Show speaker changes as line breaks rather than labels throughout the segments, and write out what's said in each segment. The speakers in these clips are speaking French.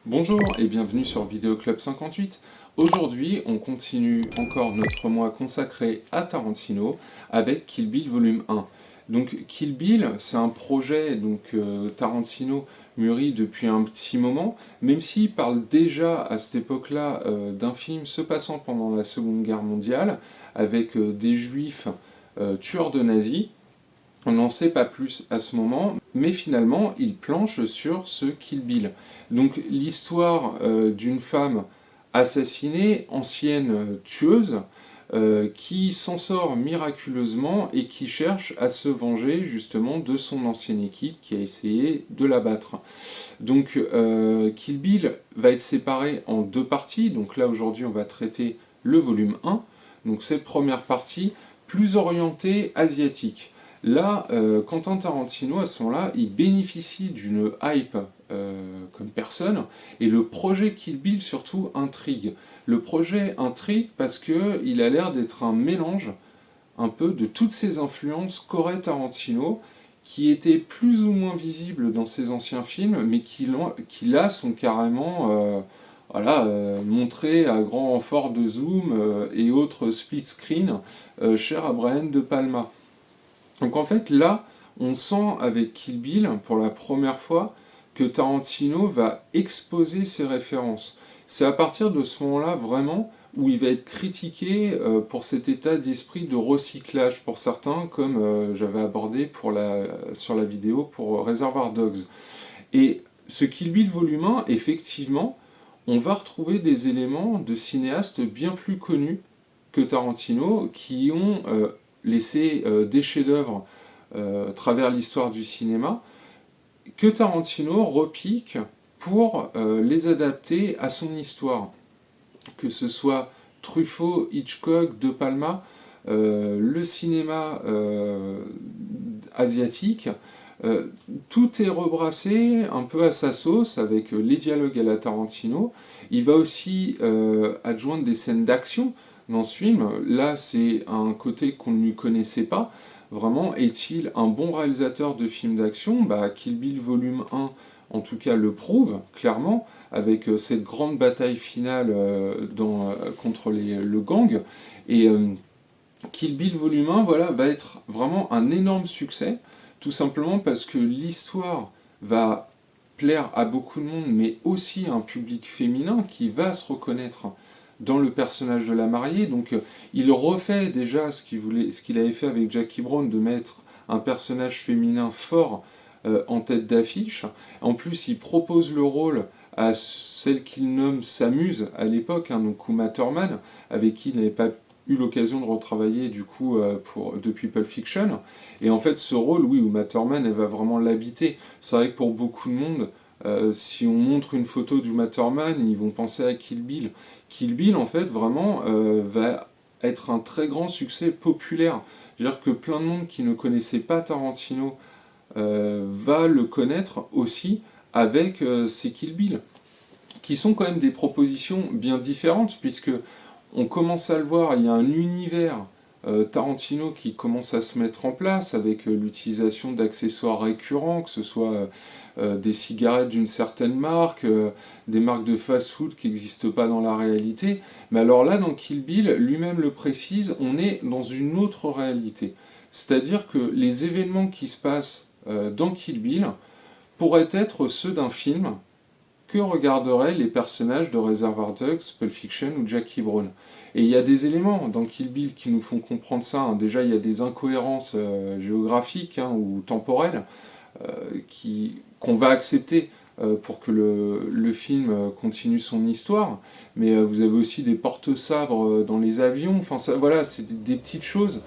Bonjour et bienvenue sur Vidéo Club 58. Aujourd'hui, on continue encore notre mois consacré à Tarantino avec Kill Bill volume 1. Donc Kill Bill, c'est un projet Tarantino mûri depuis un petit moment, même s'il parle déjà à cette époque-là d'un film se passant pendant la Seconde Guerre mondiale avec des juifs tueurs de nazis. On n'en sait pas plus à ce moment, mais finalement, il planche sur ce Kill Bill. Donc l'histoire d'une femme assassinée, ancienne tueuse, qui s'en sort miraculeusement et qui cherche à se venger justement de son ancienne équipe qui a essayé de l'abattre. Donc Kill Bill va être séparé en deux parties, donc là aujourd'hui on va traiter le volume 1, donc cette première partie plus orientée asiatique. Là, Quentin Tarantino, à ce moment-là, il bénéficie d'une hype comme personne, et le projet Kill Bill surtout intrigue. Le projet intrigue parce qu'il a l'air d'être un mélange un peu de toutes ces influences qu'aurait Tarantino, qui étaient plus ou moins visibles dans ses anciens films, mais qui là sont carrément montrés à grand renfort de zoom et autres split screen, chers à Brian De Palma. Donc en fait là, on sent avec Kill Bill, pour la première fois, que Tarantino va exposer ses références. C'est à partir de ce moment-là vraiment où il va être critiqué pour cet état d'esprit de recyclage pour certains, comme j'avais abordé sur la vidéo pour Reservoir Dogs. Et ce Kill Bill volume 1, effectivement, on va retrouver des éléments de cinéastes bien plus connus que Tarantino qui ont laissé des chefs-d'œuvre à travers l'histoire du cinéma, que Tarantino repique pour les adapter à son histoire. Que ce soit Truffaut, Hitchcock, De Palma, le cinéma asiatique, tout est rebrassé un peu à sa sauce avec les dialogues à la Tarantino. Il va aussi adjoindre des scènes d'action dans ce film. Là, c'est un côté qu'on ne lui connaissait pas. Vraiment, est-il un bon réalisateur de films d'action? Kill Bill volume 1, en tout cas, le prouve, clairement, avec cette grande bataille finale contre le gang. Et Kill Bill volume 1, voilà, va être vraiment un énorme succès, tout simplement parce que l'histoire va plaire à beaucoup de monde, mais aussi à un public féminin qui va se reconnaître dans le personnage de la mariée. Donc il refait déjà ce qu'il avait fait avec Jackie Brown, de mettre un personnage féminin fort en tête d'affiche. En plus, il propose le rôle à celle qu'il nomme sa muse à l'époque, donc Uma Thurman, avec qui il n'avait pas eu l'occasion de retravailler du coup depuis Pulp Fiction. Et en fait, ce rôle, oui, Uma Thurman, elle va vraiment l'habiter. C'est vrai que pour beaucoup de monde, si on montre une photo d'Uma Thurman, ils vont penser à Kill Bill. Kill Bill, en fait, vraiment, va être un très grand succès populaire. C'est-à-dire que plein de monde qui ne connaissait pas Tarantino va le connaître aussi avec ces Kill Bill, qui sont quand même des propositions bien différentes, puisque on commence à le voir, il y a un univers Tarantino qui commence à se mettre en place avec l'utilisation d'accessoires récurrents, que ce soit des cigarettes d'une certaine marque, des marques de fast-food qui n'existent pas dans la réalité. Mais alors là, dans Kill Bill, lui-même le précise, on est dans une autre réalité. C'est-à-dire que les événements qui se passent dans Kill Bill pourraient être ceux d'un film que regarderaient les personnages de Reservoir Dogs, Pulp Fiction ou Jackie Brown. Et il y a des éléments dans Kill Bill qui nous font comprendre ça. Déjà, il y a des incohérences géographiques ou temporelles qu'on va accepter pour que le film continue son histoire. Mais vous avez aussi des porte-sabres dans les avions. Enfin, voilà, c'est des petites choses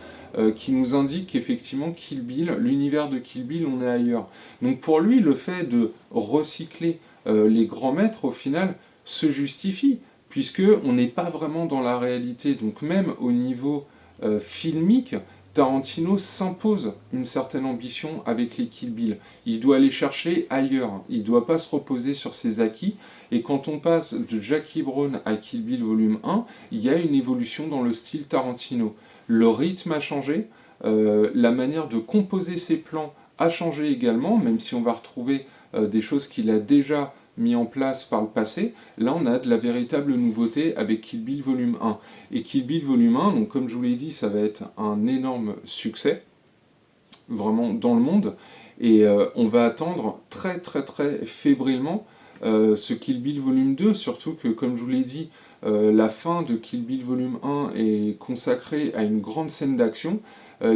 qui nous indiquent qu'effectivement, Kill Bill, l'univers de Kill Bill, on est ailleurs. Donc pour lui, le fait de recycler les grands maîtres, au final, se justifie, puisqu'on n'est pas vraiment dans la réalité. Donc même au niveau filmique, Tarantino s'impose une certaine ambition avec les Kill Bill. Il doit aller chercher ailleurs, il ne doit pas se reposer sur ses acquis, et quand on passe de Jackie Brown à Kill Bill volume 1, il y a une évolution dans le style Tarantino. Le rythme a changé, la manière de composer ses plans a changé également, même si on va retrouver des choses qu'il a déjà mis en place par le passé. Là, on a de la véritable nouveauté avec Kill Bill Volume 1. Et Kill Bill Volume 1, donc comme je vous l'ai dit, ça va être un énorme succès, vraiment dans le monde. Et on va attendre très très très fébrilement ce Kill Bill Volume 2, surtout que, comme je vous l'ai dit, la fin de Kill Bill Volume 1 est consacrée à une grande scène d'action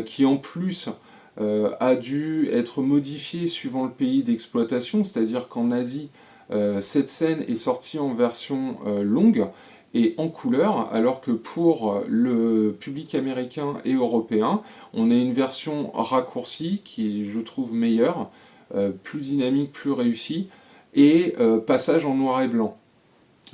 qui en plus a dû être modifiée suivant le pays d'exploitation, c'est-à-dire qu'en Asie, cette scène est sortie en version longue et en couleur, alors que pour le public américain et européen, on a une version raccourcie qui est, je trouve, meilleure, plus dynamique, plus réussie, et passage en noir et blanc.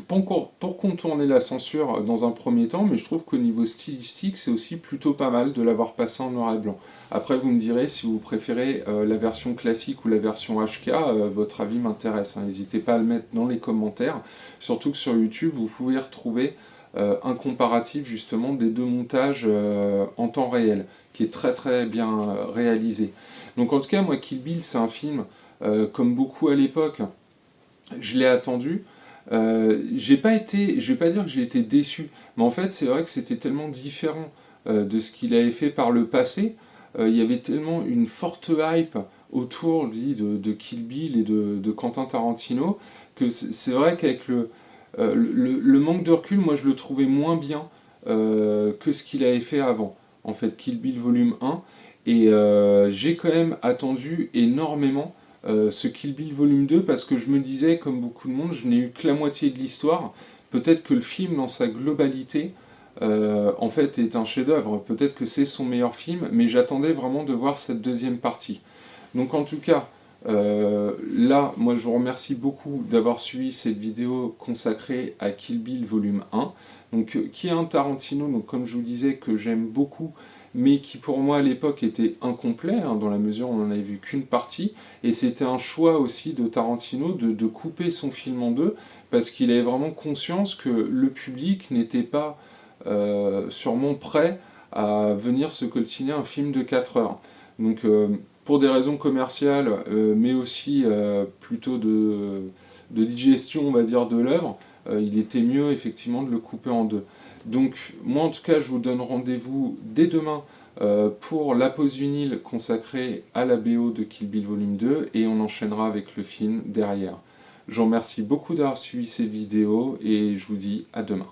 Pour contourner la censure dans un premier temps, mais je trouve qu'au niveau stylistique, c'est aussi plutôt pas mal de l'avoir passé en noir et blanc. Après, vous me direz si vous préférez la version classique ou la version HK, votre avis m'intéresse, hein. N'hésitez pas à le mettre dans les commentaires, surtout que sur YouTube, vous pouvez retrouver un comparatif justement des deux montages en temps réel, qui est très très bien réalisé. Donc en tout cas, moi, Kill Bill, c'est un film, comme beaucoup à l'époque, je l'ai attendu. Je vais pas dire que j'ai été déçu, mais en fait c'est vrai que c'était tellement différent de ce qu'il avait fait par le passé. Il y avait tellement une forte hype autour de Kill Bill et de Quentin Tarantino que c'est vrai qu'avec le manque de recul, moi je le trouvais moins bien que ce qu'il avait fait avant. En fait, Kill Bill volume 1, et j'ai quand même attendu énormément ce Kill Bill volume 2 parce que je me disais, comme beaucoup de monde, je n'ai eu que la moitié de l'histoire. Peut-être que le film, dans sa globalité, en fait, est un chef-d'œuvre. Peut-être que c'est son meilleur film, mais j'attendais vraiment de voir cette deuxième partie. Donc, en tout cas, là, moi, je vous remercie beaucoup d'avoir suivi cette vidéo consacrée à Kill Bill volume 1. Donc, qui est un Tarantino, donc, comme je vous disais, que j'aime beaucoup, mais qui pour moi à l'époque était incomplet, hein, dans la mesure où on n'en avait vu qu'une partie, et c'était un choix aussi de Tarantino de couper son film en deux, parce qu'il avait vraiment conscience que le public n'était pas sûrement prêt à venir se coltiner un film de 4 heures. Donc pour des raisons commerciales, mais aussi plutôt de digestion, on va dire, de l'œuvre, il était mieux effectivement de le couper en deux. Donc moi en tout cas je vous donne rendez-vous dès demain pour la pause vinyle consacrée à la BO de Kill Bill Volume 2 et on enchaînera avec le film derrière. Je vous remercie beaucoup d'avoir suivi cette vidéo et je vous dis à demain.